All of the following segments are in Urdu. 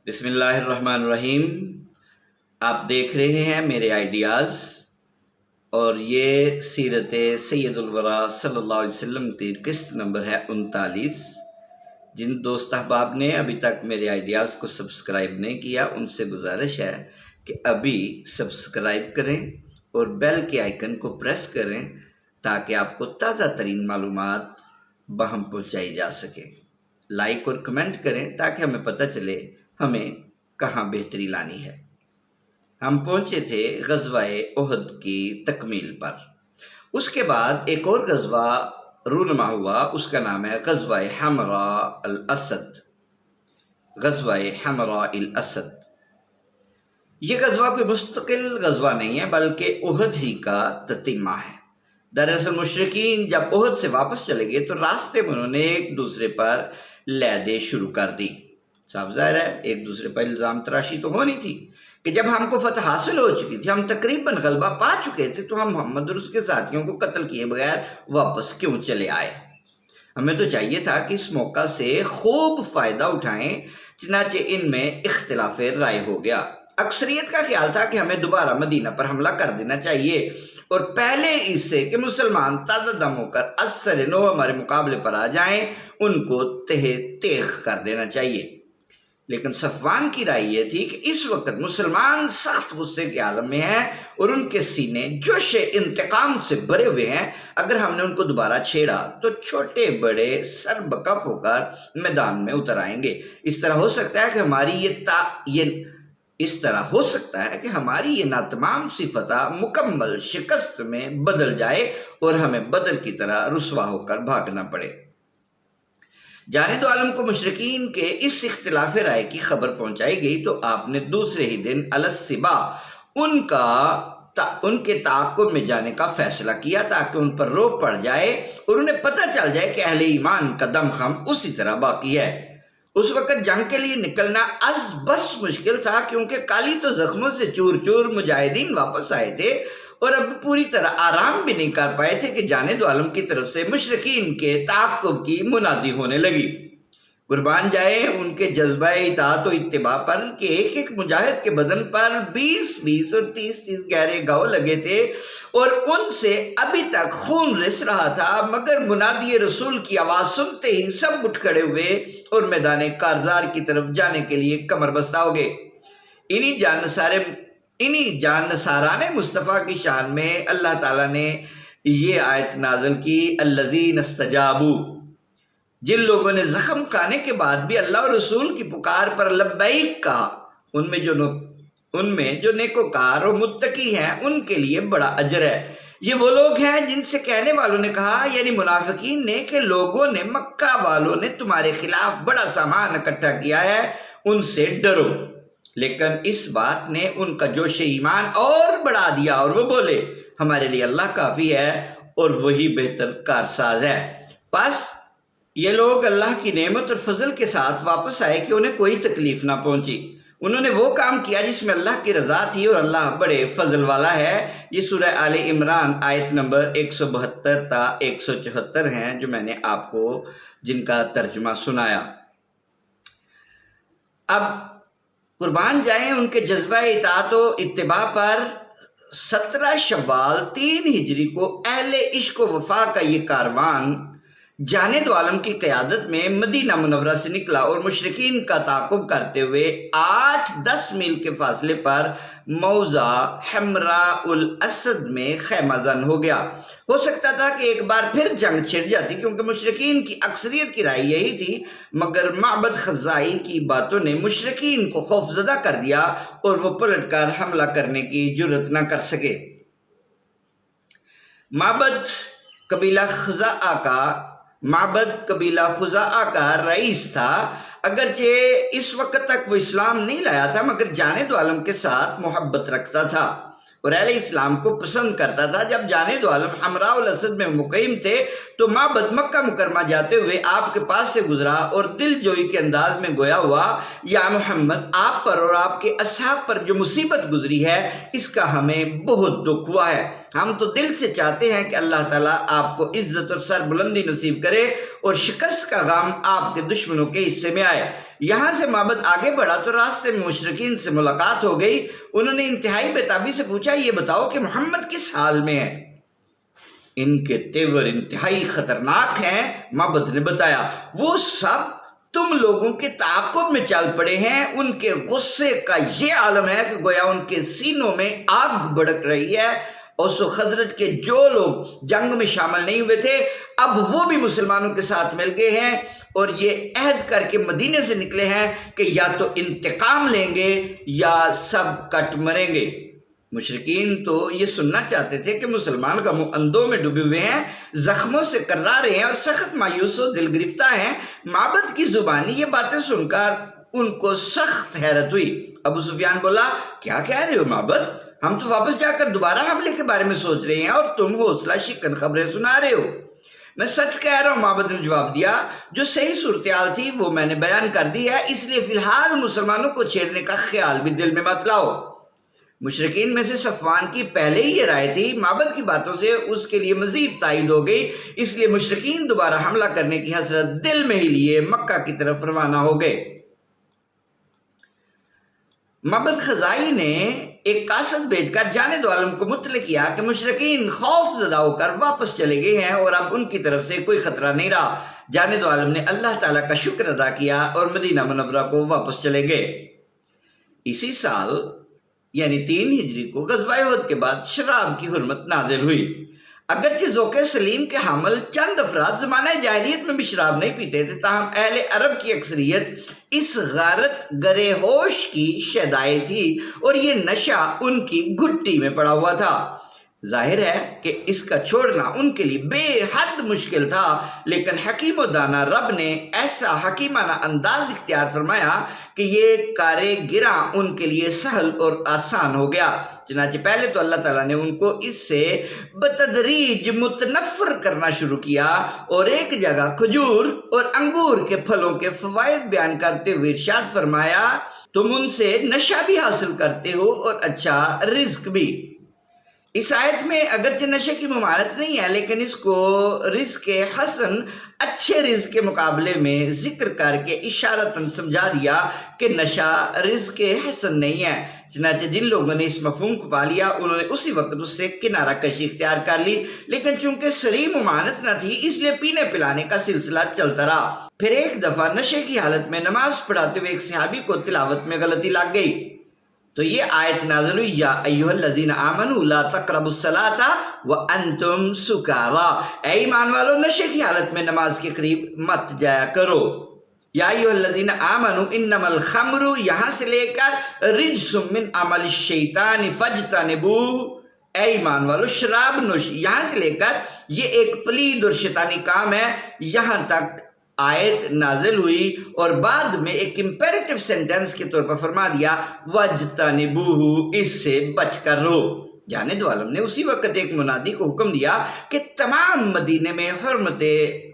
بسم اللہ الرحمن الرحیم۔ آپ دیکھ رہے ہیں میرے آئیڈیاز، اور یہ سیرت سید الورا صلی اللہ علیہ وسلم کی قسط نمبر ہے 39۔ جن دوست احباب نے ابھی تک میرے آئیڈیاز کو سبسکرائب نہیں کیا، ان سے گزارش ہے کہ ابھی سبسکرائب کریں اور بیل کے آئیکن کو پریس کریں تاکہ آپ کو تازہ ترین معلومات بہم پہنچائی جا سکے۔ لائک اور کمنٹ کریں تاکہ ہمیں پتہ چلے ہمیں کہاں بہتری لانی ہے۔ ہم پہنچے تھے غزوہ احد کی تکمیل پر۔ اس کے بعد ایک اور غزوہ رونما ہوا، اس کا نام ہے غزوہ حمراء الاسد۔ غزوہ حمراء الاسد یہ غزوہ کوئی مستقل غزوہ نہیں ہے، بلکہ احد ہی کا تتمہ ہے۔ دراصل مشرکین جب احد سے واپس چلے گئے تو راستے میں انہوں نے ایک دوسرے پر لیدیں شروع کر دی۔ صاف ظاہر ہے ایک دوسرے پر الزام تراشی تو ہونی تھی کہ جب ہم کو فتح حاصل ہو چکی تھی، ہم تقریباً غلبہ پا چکے تھے، تو ہم محمد اور اس کے ساتھیوں کو قتل کیے بغیر واپس کیوں چلے آئے؟ ہمیں تو چاہیے تھا کہ اس موقع سے خوب فائدہ اٹھائیں، چنانچہ ان میں اختلاف رائے ہو گیا۔ اکثریت کا خیال تھا کہ ہمیں دوبارہ مدینہ پر حملہ کر دینا چاہیے اور پہلے اس سے کہ مسلمان تازہ دم ہو کر اثر نو ہمارے مقابلے پر آ جائیں، ان کو تیغ کر دینا چاہیے۔ لیکن صفوان کی رائے یہ تھی کہ اس وقت مسلمان سخت غصے کے عالم میں ہیں اور ان کے سینے جوش انتقام سے بھرے ہوئے ہیں۔ اگر ہم نے ان کو دوبارہ چھیڑا تو چھوٹے بڑے سر بکف ہو کر میدان میں اتر آئیں گے۔ اس طرح ہو سکتا ہے کہ ہماری یہ ناتمام سی فتح مکمل شکست میں بدل جائے اور ہمیں بدر کی طرح رسوا ہو کر بھاگنا پڑے۔ جانے دو عالم کو مشرکین کے اس اختلاف رائے کی خبر پہنچائی گئی تو آپ نے دوسرے ہی دن الاسد ان کے تعاقب میں جانے کا فیصلہ کیا تاکہ ان پر روک پڑ جائے اور انہیں پتہ چل جائے کہ اہل ایمان کا دم خم اسی طرح باقی ہے۔ اس وقت جنگ کے لیے نکلنا از بس مشکل تھا، کیونکہ کالی تو زخموں سے چور چور مجاہدین واپس آئے تھے اور اب پوری طرح آرام بھی نہیں کر پائے تھے کہ جانے دو عالم کی طرف سے مشرکین کے تعاقب کی منادی ہونے لگی۔ قربان جائیں ان کے جذبہ اطاعت و اتباع پر کہ ایک ایک مجاہد کے بدن پر 20 اور 30 گہرے گھاؤ لگے تھے اور ان سے ابھی تک خون رس رہا تھا، مگر منادی رسول کی آواز سنتے ہی سب اٹھ کھڑے ہوئے اور میدان کارزار کی طرف جانے کے لیے کمر بستہ ہو گئے۔ انہی جان نثاران مصطفیٰ کی شان میں اللہ تعالیٰ نے یہ آیت نازل کی، الذین استجابوا، جن لوگوں نے زخم کھانے کے بعد بھی اللہ اور رسول کی پکار پر لبیک کہا، ان میں جو نیکوکار اور متقی ہیں ان کے لیے بڑا اجر ہے۔ یہ وہ لوگ ہیں جن سے کہنے والوں نے کہا، یعنی منافقین نے، کہ لوگوں نے، مکہ والوں نے تمہارے خلاف بڑا سامان اکٹھا کیا ہے، ان سے ڈرو۔ لیکن اس بات نے ان کا جوش ایمان اور بڑھا دیا اور وہ بولے، ہمارے لیے اللہ کافی ہے اور وہی بہتر کارساز ہے۔ پس یہ لوگ اللہ کی نعمت اور فضل کے ساتھ واپس آئے کہ انہیں کوئی تکلیف نہ پہنچی۔ انہوں نے وہ کام کیا جس میں اللہ کی رضا تھی اور اللہ بڑے فضل والا ہے۔ یہ سورہ آل عمران آیت نمبر 172 تا 174 ہیں جو میں نے آپ کو جن کا ترجمہ سنایا۔ اب قربان جائیں ان کے جذبہ اطاعت و اتباع پر 17 شوال 3 ہجری کو اہل عشق و وفا کا یہ کاروان جانے دو عالم کی قیادت میں مدینہ منورہ سے نکلا اور مشرکین کا تعاقب کرتے ہوئے 8-10 میل کے فاصلے پر موضع حمراء الاسد میں خیمہ زن ہو گیا۔ ہو سکتا تھا کہ ایک بار پھر جنگ چھڑ جاتی، کیونکہ مشرکین کی اکثریت کی رائے یہی تھی، مگر معبد خزائی کی باتوں نے مشرکین کو خوفزدہ کر دیا اور وہ پلٹ کر حملہ کرنے کی جرت نہ کر سکے۔ معبد قبیلہ خزاعہ کا رئیس تھا، اگرچہ اس وقت تک وہ اسلام نہیں لایا تھا، مگر جانے دو عالم کے ساتھ محبت رکھتا تھا اور اہل اسلام کو پسند کرتا تھا۔ جب جانے دو عالم حمراء الاسد میں مقیم تھے تو معبد مکہ مکرمہ جاتے ہوئے آپ کے پاس سے گزرا اور دل جوئی کے انداز میں گویا ہوا، یا محمد، آپ پر اور آپ کے اصحاب پر جو مصیبت گزری ہے اس کا ہمیں بہت دکھ ہوا ہے۔ ہم تو دل سے چاہتے ہیں کہ اللہ تعالیٰ آپ کو عزت اور سر بلندی نصیب کرے اور شکست کا غم آپ کے دشمنوں کے حصے میں آئے۔ یہاں سے معبد آگے بڑھا تو راستے میں مشرکین سے ملاقات ہو گئی۔ انہوں نے انتہائی بیتابی سے پوچھا، یہ بتاؤ کہ محمد کس حال میں ہے؟ ان کے تیور انتہائی خطرناک ہیں۔ معبد نے بتایا، وہ سب تم لوگوں کے تعاقب میں چل پڑے ہیں۔ ان کے غصے کا یہ عالم ہے کہ گویا ان کے سینوں میں آگ بھڑک رہی ہے۔ اوس و خزرج کے جو لوگ جنگ میں شامل نہیں ہوئے تھے اب وہ بھی مسلمانوں کے ساتھ مل گئے ہیں اور یہ عہد کر کے مدینے سے نکلے ہیں کہ یا تو انتقام لیں گے یا سب کٹ مریں گے۔ مشرکین تو یہ سننا چاہتے تھے کہ مسلمان غم و اندوں میں ڈوبے ہوئے ہیں، زخموں سے کرا رہے ہیں اور سخت مایوس و دل گرفتہ ہیں۔ معبد کی زبانی یہ باتیں سن کر ان کو سخت حیرت ہوئی۔ ابو سفیان بولا، کیا کہہ رہے ہو معبد؟ ہم تو واپس جا کر دوبارہ حملے کے بارے میں سوچ رہے ہیں اور تم حوصلہ شکن خبریں سنا رہے ہو۔ میں سچ کہہ رہا ہوں، معبد نے جواب دیا، جو صحیح صورتحال تھی وہ میں نے بیان کر دی ہے، اس لیے فی الحال مسلمانوں کو چھیڑنے کا خیال بھی دل میں مت لاؤ۔ مشرکین میں سے صفوان کی پہلے ہی یہ رائے تھی۔ معبد کی باتوں سے اس کے لیے مزید تائید ہو گئی، اس لیے مشرکین دوبارہ حملہ کرنے کی حسرت دل میں ہی لیے مکہ کی طرف روانہ ہو گئے۔ معبد خزائی نے ایک قاصد بھیج کر جانب عالم کو مطلع کیا کہ مشرکین خوف زدہ ہو کر واپس چلے گئے ہیں اور اب ان کی طرف سے کوئی خطرہ نہیں رہا۔ جانب عالم نے اللہ تعالیٰ کا شکر ادا کیا اور مدینہ منورہ کو واپس چلے گئے۔ اسی سال یعنی 3 ہجری کو غزوہ احد کے بعد شراب کی حرمت نازل ہوئی۔ اگرچہ ذوق سلیم کے حامل چند افراد زمانہ جاہلیت میں بھی شراب نہیں پیتے تھے، تاہم اہل عرب کی اکثریت اس غارت گرے ہوش کی شیدائے تھی اور یہ نشہ ان کی گھٹی میں پڑا ہوا تھا۔ ظاہر ہے کہ اس کا چھوڑنا ان کے لیے بے حد مشکل تھا، لیکن حکیم و دانا رب نے ایسا حکیمانہ انداز اختیار فرمایا کہ یہ کار گراں ان کے لیے سہل اور آسان ہو گیا۔ چنانچہ پہلے تو اللہ تعالیٰ نے ان کو اس سے بتدریج متنفر کرنا شروع کیا اور ایک جگہ کھجور اور انگور کے پھلوں کے فوائد بیان کرتے ہوئے ارشاد فرمایا، تم ان سے نشہ بھی حاصل کرتے ہو اور اچھا رزق بھی۔ اس آیت میں اگرچہ نشے کی ممانعت نہیں ہے، لیکن اس کو رزق حسن اچھے رزق کے مقابلے میں ذکر کر کے اشارتاً سمجھا دیا کہ نشہ رزق حسن نہیں ہے۔ چنانچہ جن لوگوں نے اس مفہوم کو پا لیا انہوں نے اسی وقت اس سے کنارہ کشی اختیار کر لی، لیکن چونکہ صریح ممانعت نہ تھی اس لیے پینے پلانے کا سلسلہ چلتا رہا۔ پھر ایک دفعہ نشے کی حالت میں نماز پڑھاتے ہوئے ایک صحابی کو تلاوت میں غلطی لگ گئی تو یہ آیت نازل ہوئی، یا ایھا الذین آمنوا لا تقربوا الصلاۃ وانتم سکارا، اے ایمان والو نشے کی حالت میں نماز کے قریب مت جایا کرو۔ یا ایھا الذین آمنوا انما الخمر یہاں سے لے کر رجس من عمل الشیطان فاجتنبوہ، اے ایمان والو شراب نوش یہاں سے لے کر یہ ایک پلید اور شیطانی کام ہے، یہاں تک آیت نازل ہوئی اور بعد میں ایک امپیریٹو سینٹنس کے طور پر فرما دیا وَاجْتَنِبُوهُ، اس سے بچ کر رہو۔ جانب عالم نے اسی وقت ایک منادی کو حکم دیا کہ تمام مدینے میں حرمت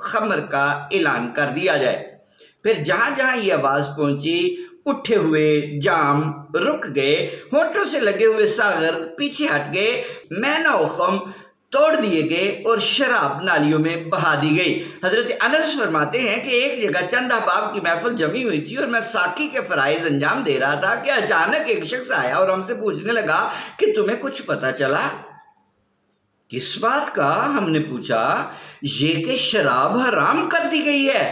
خمر کا اعلان کر دیا جائے۔ پھر جہاں جہاں یہ آواز پہنچی اٹھے ہوئے جام رک گئے، ہونٹوں سے لگے ہوئے ساغر پیچھے ہٹ گئے، مینا و خم توڑ دیے گئے اور شراب نالیوں میں بہا دی گئی۔ حضرت انس فرماتے ہیں کہ ایک جگہ چند احباب کی محفل جمی ہوئی تھی اور میں ساقی کے فرائض انجام دے رہا تھا کہ اچانک ایک شخص آیا اور ہم سے پوچھنے لگا کہ تمہیں کچھ پتہ چلا؟ کس بات کا؟ ہم نے پوچھا۔ یہ کہ شراب حرام کر دی گئی ہے،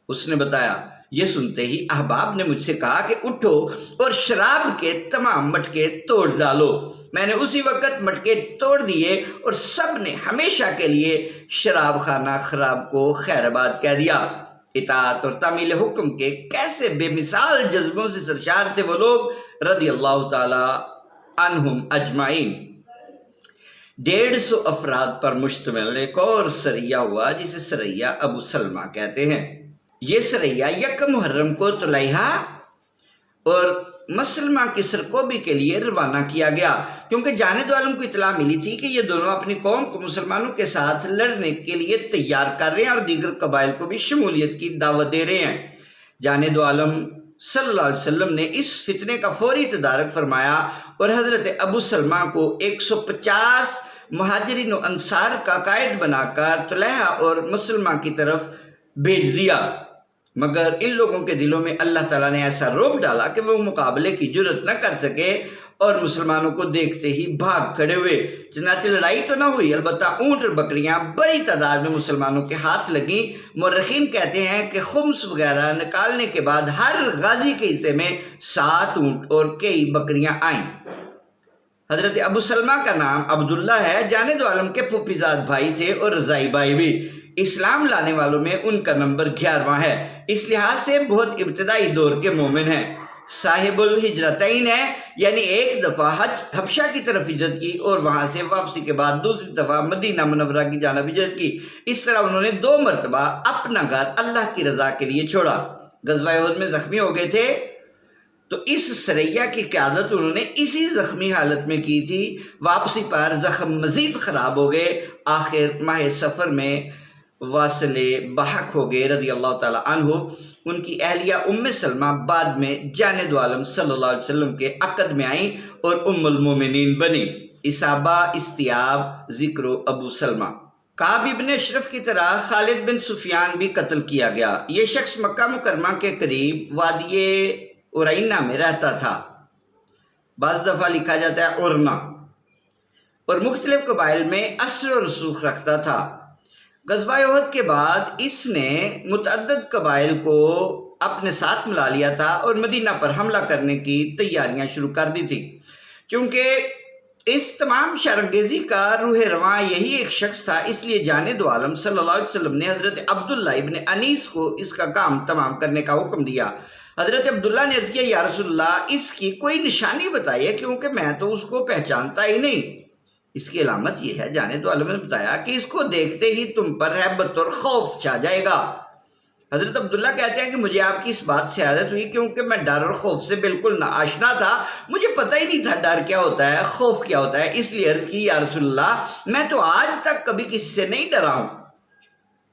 اس نے بتایا۔ یہ سنتے ہی احباب نے مجھ سے کہا کہ اٹھو اور شراب کے تمام مٹکے توڑ ڈالو۔ میں نے اسی وقت مٹکے توڑ دیے اور سب نے ہمیشہ کے لیے شراب خانہ خراب کو خیر آباد کہہ دیا۔ اطاعت اور تعمیل حکم کے کیسے بے مثال جذبوں سے سرشار تھے وہ لوگ، رضی اللہ تعالی عنہم اجمعین۔ 150 افراد پر مشتمل ایک اور سریا ہوا جسے سریا ابو سلمہ کہتے ہیں۔ یہ سریا 1 محرم کو طلیحہ اور مسلمہ کی سرکوبی کے لیے روانہ کیا گیا، کیونکہ جانب عالم کو اطلاع ملی تھی کہ یہ دونوں اپنی قوم کو مسلمانوں کے ساتھ لڑنے کے لیے تیار کر رہے ہیں اور دیگر قبائل کو بھی شمولیت کی دعوت دے رہے ہیں۔ جانب عالم صلی اللہ علیہ وسلم نے اس فتنے کا فوری تدارک فرمایا اور حضرت ابو سلمہ کو 150 مہاجرین و انصار کا قائد بنا کر طلحہ اور مسلمہ کی طرف بھیج دیا، مگر ان لوگوں کے دلوں میں اللہ تعالیٰ نے ایسا رعب ڈالا کہ وہ مقابلے کی جرت نہ کر سکے اور مسلمانوں کو دیکھتے ہی بھاگ کھڑے ہوئے۔ چنانچہ لڑائی تو نہ ہوئی، البتہ اونٹ اور بکریاں بڑی تعداد میں مسلمانوں کے ہاتھ لگیں۔ مورخین کہتے ہیں کہ خمس وغیرہ نکالنے کے بعد ہر غازی کے حصے میں 7 اونٹ اور کئی بکریاں آئیں۔ حضرت ابو سلمہ کا نام عبداللہ ہے، جانے دو عالم کے پھوپھی زاد بھائی تھے اور رضائی بھائی بھی۔ اسلام لانے والوں میں ان کا نمبر 11واں ہے، اس لحاظ سے بہت ابتدائی دور کے مومن ہیں۔ صاحب الہجرتین ہے، یعنی ایک دفعہ حبشہ کی طرف ہجرت کی اور وہاں سے واپسی کے بعد دوسری دفعہ مدینہ منورہ کی جانب ہجرت کی۔ اس طرح انہوں نے 2 مرتبہ اپنا گھر اللہ کی رضا کے لیے چھوڑا۔ غزوہ احد میں زخمی ہو گئے تھے تو اس سریا کی قیادت انہوں نے اسی زخمی حالت میں کی تھی۔ واپسی پر زخم مزید خراب ہو گئے، آخر ماہ سفر میں واصل بحق ہو گئے رضی اللہ تعالیٰ عنہ۔ ان کی اہلیہ سلمہ بعد میں جانے دو عالم صلی اللہ علیہ وسلم کے عقد میں آئیں اور المومنین بنی۔ اصابہ استیاب ذکر ابو سلمہ۔ کعب ابن اشرف کی طرح خالد بن سفیان بھی قتل کیا گیا۔ یہ شخص مکہ مکرمہ کے قریب وادی اورینہ میں رہتا تھا، بعض دفعہ لکھا جاتا ہے اورنا، اور مختلف قبائل میں اثر و رسوخ رکھتا تھا۔ غزوہ احد کے بعد اس نے متعدد قبائل کو اپنے ساتھ ملا لیا تھا اور مدینہ پر حملہ کرنے کی تیاریاں شروع کر دی تھی۔ چونکہ اس تمام شرانگیزی کا روح رواں یہی ایک شخص تھا، اس لیے جانے دو عالم صلی اللہ علیہ وسلم نے حضرت عبداللہ ابن انیس کو اس کا کام تمام کرنے کا حکم دیا۔ حضرت عبداللہ نے عرض کیا، یا رسول اللہ، اس کی کوئی نشانی بتائیے کیونکہ میں تو اس کو پہچانتا ہی نہیں۔ اس کی علامت یہ ہے، جانے دو عالم نے بتایا، کہ اس کو دیکھتے ہی تم پر رہبت اور خوف چھا جائے گا۔ حضرت عبداللہ کہتے ہیں کہ مجھے آپ کی اس بات سے حیرت ہوئی کیونکہ میں ڈر اور خوف سے بالکل ناآشنا تھا، مجھے پتہ ہی نہیں تھا ڈر کیا ہوتا ہے، خوف کیا ہوتا ہے، اس لیے عرض کی، یا رسول اللہ، میں تو آج تک کبھی کسی سے نہیں ڈرا ہوں۔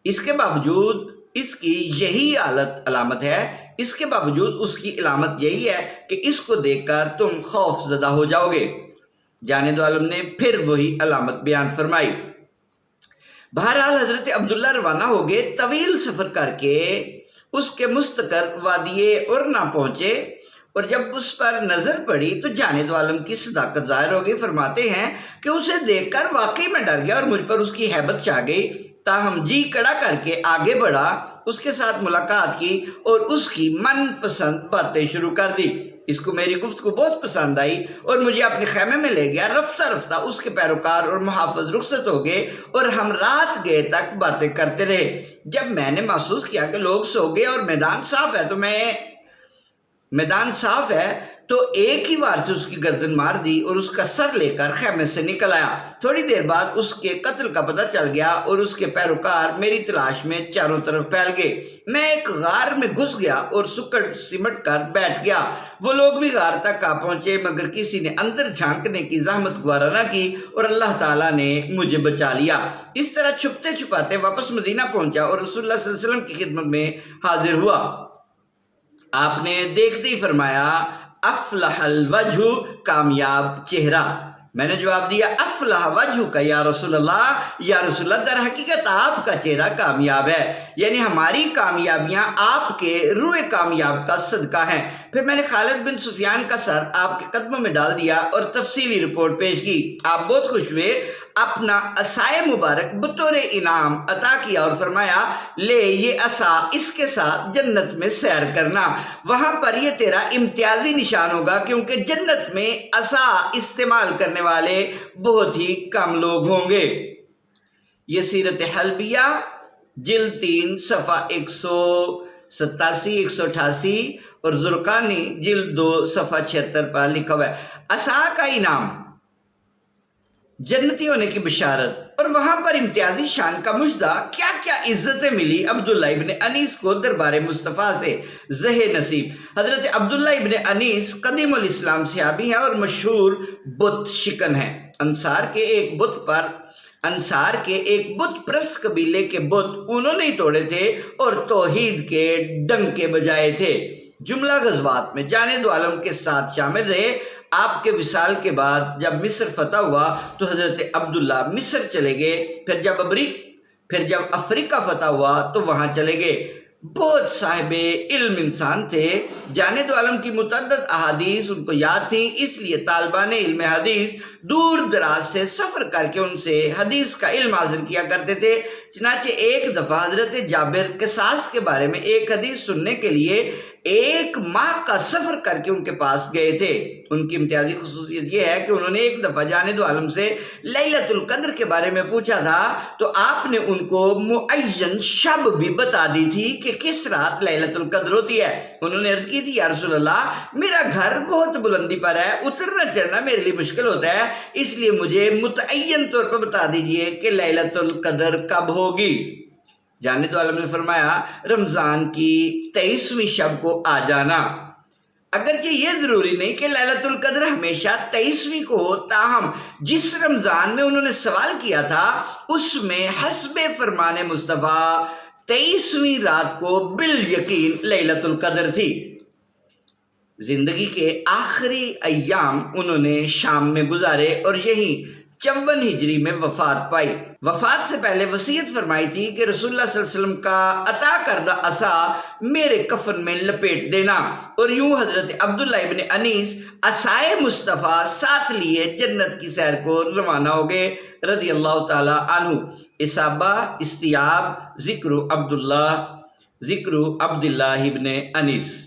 اس کے باوجود اس کی یہی علامت ہے، اس کے باوجود اس کی علامت یہی ہے کہ اس کو دیکھ کر تم خوف زدہ ہو جاؤ گے۔ جانے دو عالم نے پھر وہی علامت بیان فرمائی۔ بہرحال حضرت عبداللہ روانہ ہو گئے، طویل سفر کر کے اس کے مستقر وادی اورنا پہنچے، اور جب اس پر نظر پڑی تو جانے دو عالم کی صداقت ظاہر ہو گئی۔ فرماتے ہیں کہ اسے دیکھ کر واقعی میں ڈر گیا اور مجھ پر اس کی ہیبت چھا گئی، تاہم جی کڑا کر کے آگے بڑھا، اس کے ساتھ ملاقات کی اور اس کی من پسند باتیں شروع کر دی۔ اس کو میری گفتگو بہت پسند آئی اور مجھے اپنے خیمے میں لے گیا۔ رفتہ رفتہ اس کے پیروکار اور محافظ رخصت ہو گئے اور ہم رات گئے تک باتیں کرتے رہے۔ جب میں نے محسوس کیا کہ لوگ سو گئے اور میدان صاف ہے تو ایک ہی وار سے اس کی گردن مار دی اور اس کا سر لے کر خیمے سے نکل آیا۔ تھوڑی دیر بعد اس کے قتل کا پتہ چل گیا اور اس کے پیروکار میری تلاش میں چاروں طرف پھیل گئے۔ میں ایک غار میں گھس گیا اور سمٹ کر بیٹھ گیا۔ وہ لوگ بھی غار تک آ پہنچے مگر کسی نے اندر جھانکنے کی زحمت گوارا نہ کی اور اللہ تعالیٰ نے مجھے بچا لیا۔ اس طرح چھپتے چھپاتے واپس مدینہ پہنچا اور رسول اللہ صلی اللہ علیہ وسلم کی خدمت میں حاضر ہوا۔ آپ نے دیکھتے ہی فرمایا، افلح الوجہ، کامیاب چہرہ۔ میں نے جواب دیا، افلح وجہ کا یا رسول اللہ، یا رسول اللہ، در حقیقت آپ کا چہرہ کامیاب ہے، یعنی ہماری کامیابیاں آپ کے روح کامیاب کا صدقہ ہیں۔ پھر میں نے خالد بن سفیان کا سر آپ کے قدموں میں ڈال دیا اور تفصیلی رپورٹ پیش کی۔ آپ بہت خوش ہوئے، اپنا عصائے مبارک بطور انعام عطا کیا اور فرمایا، لے یہ عصا، اس کے ساتھ جنت میں سیر کرنا، وہاں پر یہ تیرا امتیازی نشان ہوگا کیونکہ جنت میں عصا استعمال کرنے والے بہت ہی کم لوگ ہوں گے۔ یہ سیرت حلبیہ جلد 3 صفحہ 187 188 اور زرقانی جلد 2 صفحہ 76 پر لکھا ہوا ہے۔ عصا کا انعام، جنتی ہونے کی بشارت اور وہاں پر امتیازی شان کا مژدہ، کیا کیا عزتیں ملی عبداللہ ابن انیس کو دربار مصطفیٰ سے زہ نصیب۔ حضرت عبداللہ ابن انیس قدیم الاسلام صحابی ہیں اور مشہور بت شکن ہیں۔ انصار کے ایک بت پرست قبیلے کے بت انہوں نے ہی توڑے تھے اور توحید کے ڈنکے بجائے تھے۔ جملہ غزوات میں جانے دو عالم کے ساتھ شامل رہے۔ آپ کے وصال کے بعد جب مصر فتح ہوا تو حضرت عبداللہ مصر چلے گئے، پھر جب افریقہ فتح ہوا تو وہاں چلے گئے۔ بہت صاحب علم انسان تھے، جانے دو عالم کی متعدد احادیث ان کو یاد تھیں، اس لیے طالبان علم حدیث دور دراز سے سفر کر کے ان سے حدیث کا علم حاصل کیا کرتے تھے۔ چنانچہ ایک دفعہ حضرت جابر قصاص کے بارے میں ایک حدیث سننے کے لیے 1 ماہ کا سفر کر کے ان کے پاس گئے تھے۔ ان کی امتیازی خصوصیت یہ ہے کہ انہوں نے ایک دفعہ جانے دو عالم سے لیلۃ القدر کے بارے میں پوچھا تھا تو آپ نے ان کو معین شب بھی بتا دی تھی کہ کس رات لیلۃ القدر ہوتی ہے۔ انہوں نے عرض کی تھی، یا رسول اللہ میرا گھر بہت بلندی پر ہے، اترنا چڑھنا میرے لیے مشکل ہوتا ہے، اس لیے مجھے متعین طور پر بتا دیجئے کہ لیلۃ القدر کب ہوگی۔ جانے دو عالم نے فرمایا رمضان کی 23ویں شب کو آ جانا۔ اگرچہ یہ ضروری نہیں کہ لیلۃ القدر ہمیشہ 23ویں کو ہو، تاہم جس رمضان میں انہوں نے سوال کیا تھا اس میں حسب فرمان مصطفیٰ 23ویں رات کو بالیقین لیلۃ القدر تھی۔ زندگی کے آخری ایام انہوں نے شام میں گزارے اور یہیں 54 ہجری میں وفات پائی۔ وفات سے پہلے وصیت فرمائی تھی کہ رسول اللہ صلی اللہ علیہ وسلم کا عطا کردہ عصا میرے کفن میں لپیٹ دینا، اور یوں حضرت عبداللہ ابن انیس عصائے مصطفیٰ ساتھ لیے جنت کی سیر کو روانہ ہو گئے رضی اللہ تعالی عنہ۔ اصابہ استیاب ذکر عبداللہ ابن انیس۔